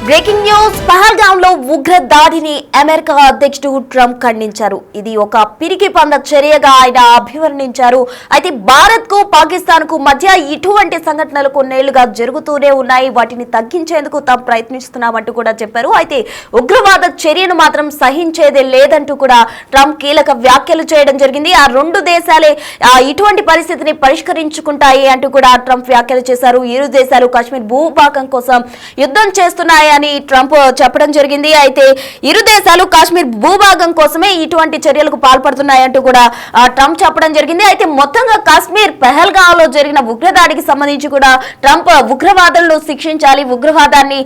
Breaking news, Pahalgam లో ఉగ్ర దాడిని అమెరికా అధ్యక్షుడు ట్రంప్ ఖండించారు. ఇది ఒక పిరికి పంద చర్యగా ఆయన అభివర్ణించారు. అయితే భారత్ కు పాకిస్తాన్ కు మధ్య ఇటువంటి సంఘటనలు కొన్నేళ్లుగా జరుగుతూనే ఉన్నాయి. వాటిని తగ్గించేందుకు తాము ప్రయత్నిస్తున్నామంటూ కూడా చెప్పారు. అయితే ఉగ్రవాద చర్యను మాత్రం సహించేదే లేదంటూ కూడా ట్రంప్ కీలక వ్యాఖ్యలు చేయడం జరిగింది. ఆ రెండు దేశాలే ఇటువంటి పరిస్థితిని పరిష్కరించుకుంటాయి అంటూ కూడా ట్రంప్ వ్యాఖ్యలు చేశారు. ఇరు దేశాలు కాశ్మీర్ భూభాగం కోసం యుద్ధం చేస్తున్నాయి అని ట్రంప్ చెప్పడం జరిగింది. అయితే ఇరు దేశాలు కాశ్మీర్ భూభాగం కోసమే ఇటువంటి చర్యలకు పాల్పడుతున్నాయంటూ కూడా ట్రంప్ చెప్పడం జరిగింది. అయితే మొత్తంగా కాశ్మీర్ పహల్గామ్ లో జరిగిన ఉగ్రదాడికి సంబంధించి కూడా ట్రంప్ ఉగ్రవాదులను శిక్షించాలి, ఉగ్రవాదాన్ని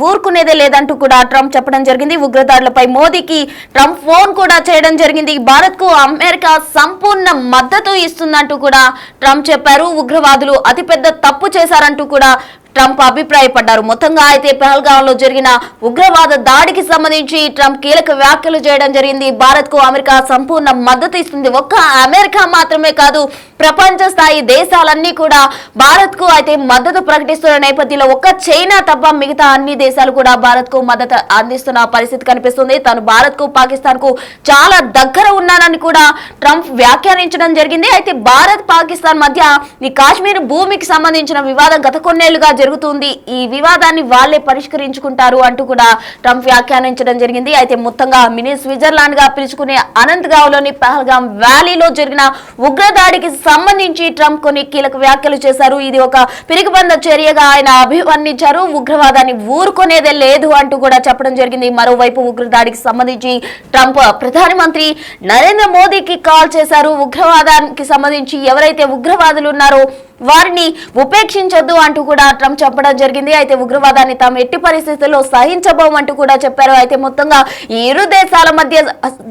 ఊరుకునేదే లేదంటూ కూడా ట్రంప్ చెప్పడం జరిగింది. ఉగ్రదాడులపై మోదీకి ట్రంప్ ఫోన్ కూడా చేయడం జరిగింది. భారత్ కు అమెరికా సంపూర్ణ మద్దతు ఇస్తుందంటూ కూడా ట్రంప్ చెప్పారు. ఉగ్రవాదులు అతిపెద్ద తప్పు చేశారంటూ కూడా ట్రంప్ అభిప్రాయపడ్డారు. మొత్తంగా అయితే పహల్గామ్ లో జరిగిన ఉగ్రవాద దాడికి సంబంధించి ట్రంప్ కీలక వ్యాఖ్యలు చేయడం జరిగింది. భారత్ కు అమెరికా సంపూర్ణ మద్దతు ఇస్తుంది. ఒక్క అమెరికా మాత్రమే కాదు, ప్రపంచ స్థాయి దేశాలన్నీ కూడా భారత్ కు అయితే మద్దతు ప్రకటిస్తున్న నేపథ్యంలో ఒక్క చైనా తప్ప మిగతా అన్ని దేశాలు కూడా భారత్ కు మద్దతు అందిస్తున్న పరిస్థితి కనిపిస్తుంది. తాను భారత్ కు పాకిస్తాన్ కు చాలా దగ్గర ఉన్నానని కూడా ట్రంప్ వ్యాఖ్యానించడం జరిగింది. అయితే భారత్ పాకిస్తాన్ మధ్య ఈ కాశ్మీర్ భూమికి సంబంధించిన వివాదం గత కొన్నేళ్లుగా జరుగుతుంది. ఈ వివాదాన్ని వాళ్లే పరిష్కరించుకుంటారు అంటూ కూడా ట్రంప్ వ్యాఖ్యానించడం జరిగింది. అయితే మొత్తంగా మినీ స్విట్జర్లాండ్ గా పిలుచుకునే అనంతగావ్ లోని పహల్గామ్ వ్యాలీలో జరిగిన ఉగ్రదాడికి సంబంధించి ట్రంప్ కొన్ని కీలక వ్యాఖ్యలు చేశారు. ఇది ఒక పిరికిబంద చర్యగా ఆయన అభివర్ణించారు. ఉగ్రవాదాన్ని ఊరుకునేదే లేదు అంటూ కూడా చెప్పడం జరిగింది. మరోవైపు ఉగ్రదాడికి సంబంధించి ట్రంప్ ప్రధానమంత్రి నరేంద్ర మోదీకి కాల్ చేశారు. ఉగ్రవాదానికి సంబంధించి ఎవరైతే ఉగ్రవాదులు ఉన్నారో వారిని ఉపేక్షించొద్దు అంటూ కూడా ట్రంప్ చెప్పడం జరిగింది. అయితే ఉగ్రవాదాన్ని తాము ఎట్టి పరిస్థితుల్లో సహించబోమంటూ కూడా చెప్పారు. అయితే మొత్తంగా ఈ ఇరు దేశాల మధ్య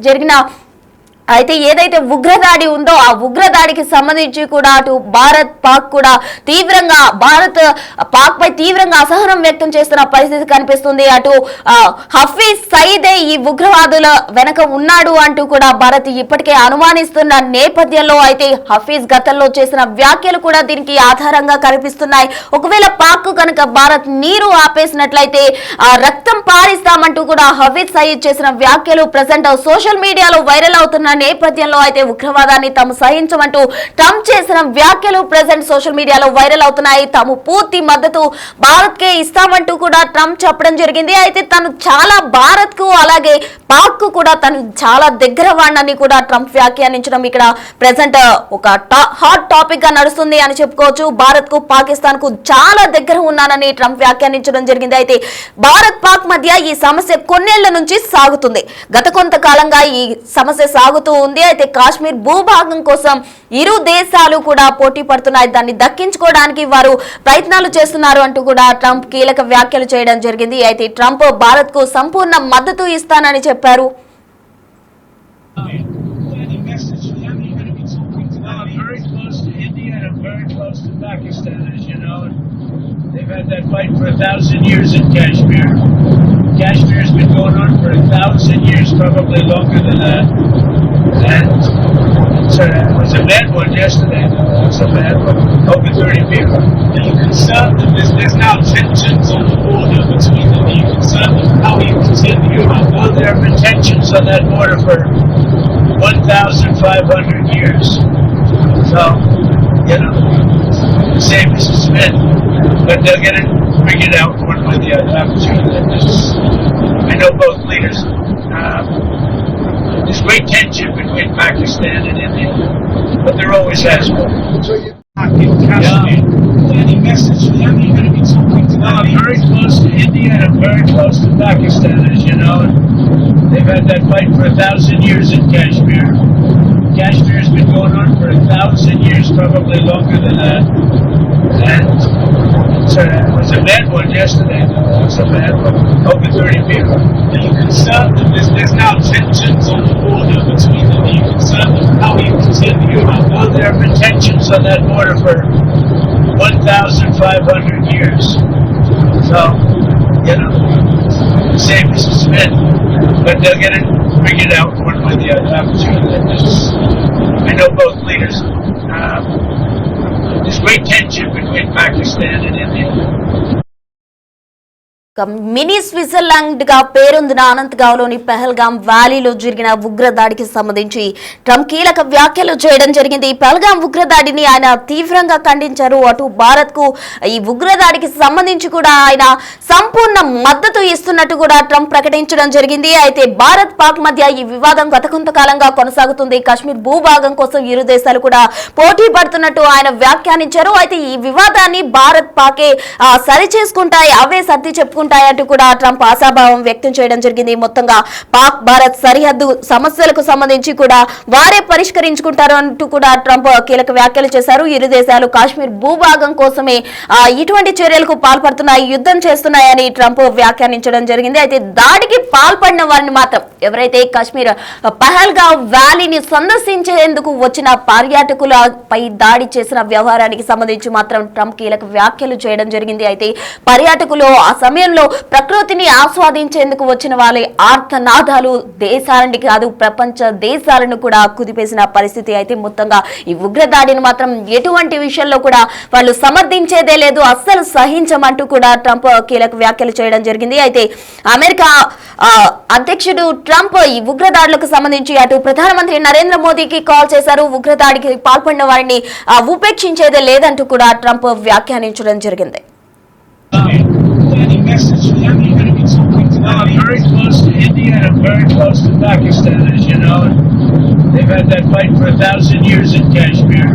జరిగిన అయితే ఏదైతే ఉగ్రదాడి ఉందో ఆ ఉగ్రదాడికి సంబంధించి కూడా అటు భారత్ పాక్ కూడా తీవ్రంగా పాక్ పై తీవ్రంగా అసహనం వ్యక్తం చేస్తున్న పరిస్థితి కనిపిస్తుంది. అటు హఫీజ్ సయీదే ఈ ఉగ్రవాదుల వెనక ఉన్నాడు అంటూ కూడా భారత్ ఇప్పటికే అనుమానిస్తున్న నేపథ్యంలో అయితే హఫీజ్ గతంలో చేసిన వ్యాఖ్యలు కూడా దీనికి ఆధారంగా కనిపిస్తున్నాయి. ఒకవేళ పాక్ కనుక భారత్ నీరు ఆపేసినట్లయితే రక్తం పారిస్తామంటూ కూడా హఫీజ్ సయీద్ చేసిన వ్యాఖ్యలు ప్రజెంట్ సోషల్ మీడియాలో వైరల్ అవుతున్న నేపథ్యంలో అయితే ఉగ్రవాదాన్ని తాము సహించమంటూ ట్రంప్ చేసిన వ్యాఖ్యలు ప్రెసెంట్ సోషల్ మీడియాలో వైరల్ అవుతున్నాయి. తాము పూర్తి మద్దతు భారత్ కే ఇస్తామంటూ కూడా ట్రంప్ చెప్పడం జరిగింది. అయితే తను చాలా భారత్ కు అలాగే పాక్ కు కూడా తను చాలా దగ్గర వాడినని కూడా ట్రంప్ వ్యాఖ్యానించడం ఇక్కడ ప్రెసెంట్ ఒక హాట్ టాపిక్ గా నడుస్తుంది అని చెప్పుకోవచ్చు. భారత్ కు పాకిస్తాన్ కు చాలా దగ్గర ఉన్నానని ట్రంప్ వ్యాఖ్యానించడం జరిగింది. అయితే భారత్ పాక్ మధ్య ఈ సమస్య కొన్నేళ్ల నుంచి సాగుతుంది. గత కొంతకాలంగా ఈ సమస్య సాగుతూ ఉంది. అయితే కాశ్మీర్ భూభాగం కోసం ఇరు దేశాలు కూడా పోటీ పడుతున్నాయి. దాన్ని దక్కించుకోవడానికి వారు ప్రయత్నాలు చేస్తున్నారు అంటూ కూడా ట్రంప్ కీలక వ్యాఖ్యలు చేయడం జరిగింది. అయితే ట్రంప్ భారత్ కు సంపూర్ణ మద్దతు ఇస్తానని చెప్పారు. They've had that fight for 1,000 years in Kashmir. Kashmir's been going on for 1,000 years, probably longer than that. And it was a bad one yesterday. It was a bad one. Over 30 people. Are you concerned that there's now tensions on the border between them? Are you concerned that how you continue? Well, there have been tensions on that border for 1,500 years. So, same as it's been. But they'll get it figured out one way or the other. I know both leaders. There's great tension between Pakistan and India, but there always has been. So in Kashmir, any message for them? Are you going to be talking to them? Well, I'm very close to India and I'm very close to Pakistan, as you know. They've had that fight for 1,000 years in Kashmir. Kashmir's been going on for 1,000 years, probably longer than that. And it was a bad one yesterday. It was a bad one. Over 30 people. Are you concerned that there's now tensions on the border between them? Are you concerned that how you continue? Well, there have been tensions on that border for 1,500 years. So, same as it's been. But they'll get it figured out one way or the other. I know both leaders. There's great tension between Pakistan and India. Mini Switzerland గా పేరొందిన అనంతగావ్లోని పెహల్గాం వ్యాలీలో జరిగిన ఉగ్రదాడికి సంబంధించి Trump కీలక వ్యాఖ్యలు చేయడం జరిగింది. పెహల్గాం ఉగ్రదాడిని ఆయన తీవ్రంగా ఖండించారు. అటు భారత్ కు ఈ ఉగ్రదాడికి సంబంధించి కూడా ఆయన సంపూర్ణ మద్దతు ఇస్తున్నట్టు కూడా ట్రంప్ ప్రకటించడం జరిగింది. అయితే భారత్ పాక్ మధ్య ఈ వివాదం గత కొంతకాలంగా కొనసాగుతుంది. కాశ్మీర్ భూభాగం కోసం ఇరు దేశాలు కూడా పోటీ పడుతున్నట్టు ఆయన వ్యాఖ్యానించారు. అయితే ఈ వివాదాన్ని భారత్ పాకే సరి చేసుకుంటాయి, అవే సర్ది చెప్పుకుంటాయంటూ కూడా ట్రంప్ ఆశాభావం వ్యక్తం చేయడం జరిగింది. మొత్తంగా పాక్ భారత్ సరిహద్దు సమస్యలకు సంబంధించి కూడా వారే పరిష్కరించుకుంటారు అంటూ కూడా ట్రంప్ కీలక వ్యాఖ్యలు చేశారు. ఇరు దేశాలు కాశ్మీర్ భూభాగం కోసమే ఇటువంటి చర్యలకు పాల్పడుతున్నాయి, యుద్ధం చేస్తున్నాయని ట్రంప్ వ్యాఖ్యానించడం జరిగింది. అయితే దాడికి పాల్పడిన వారిని మాత్రం ఎవరైతే కాశ్మీర్ పహల్గావ్ వ్యాలీని సందర్శించేందుకు వచ్చిన పర్యాటకులపై దాడి చేసిన వ్యవహారానికి సంబంధించి మాత్రం ట్రంప్ కీలక వ్యాఖ్యలు చేయడం జరిగింది. అయితే పర్యాటకులు ఆ సమయంలో ప్రకృతిని ఆస్వాదించేందుకు వచ్చిన వాళ్ళే ఆర్తనాదాలు దేశాలని కాదు ప్రపంచ దేశాలను కూడా కుదిపేసిన పరిస్థితి. అయితే మొత్తంగా ఈ ఉగ్రదాడిని మాత్రం ఎటువంటి విషయంలో కూడా వాళ్ళు సమర్థించేదే లేదు, అస్సలు సహించమంటూ కూడా ట్రంప్ కీలక వ్యాఖ్యలు చేయడం జరిగింది. అయితే అమెరికా అధ్యక్షుడు ట్రంప్ ఈ ఉగ్రదాడులకు సంబంధించి అటు ప్రధానమంత్రి నరేంద్ర మోదీకి కాల్ చేశారు. ఉగ్రదాడికి పాల్పడిన వారిని ఉపేక్షించేదే లేదంటూ కూడా ట్రంప్ వ్యాఖ్యానించడం జరిగింది. Any message for them? You're going to be talking to Well, them? I'm very close to India and I'm very close to Pakistan, as you know. And they've had that fight for 1,000 years in Kashmir.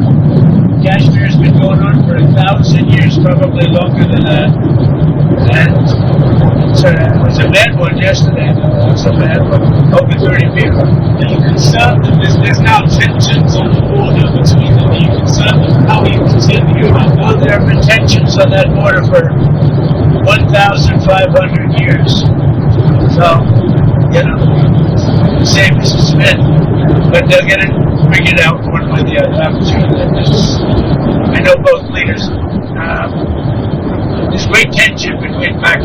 Kashmir's been going on for 1,000 years, probably longer than that. And it was a bad one yesterday. It was a bad one. Over 30 people. Are you concerned that there's now tensions on the border between them? Are you concerned that how you continue? Well, there have been tensions on that border for 1,500 years. So, you know, same as it's been. But they'll get it figured out one way or the other. I'm sure that I know both leaders. There's great tension between Pakistan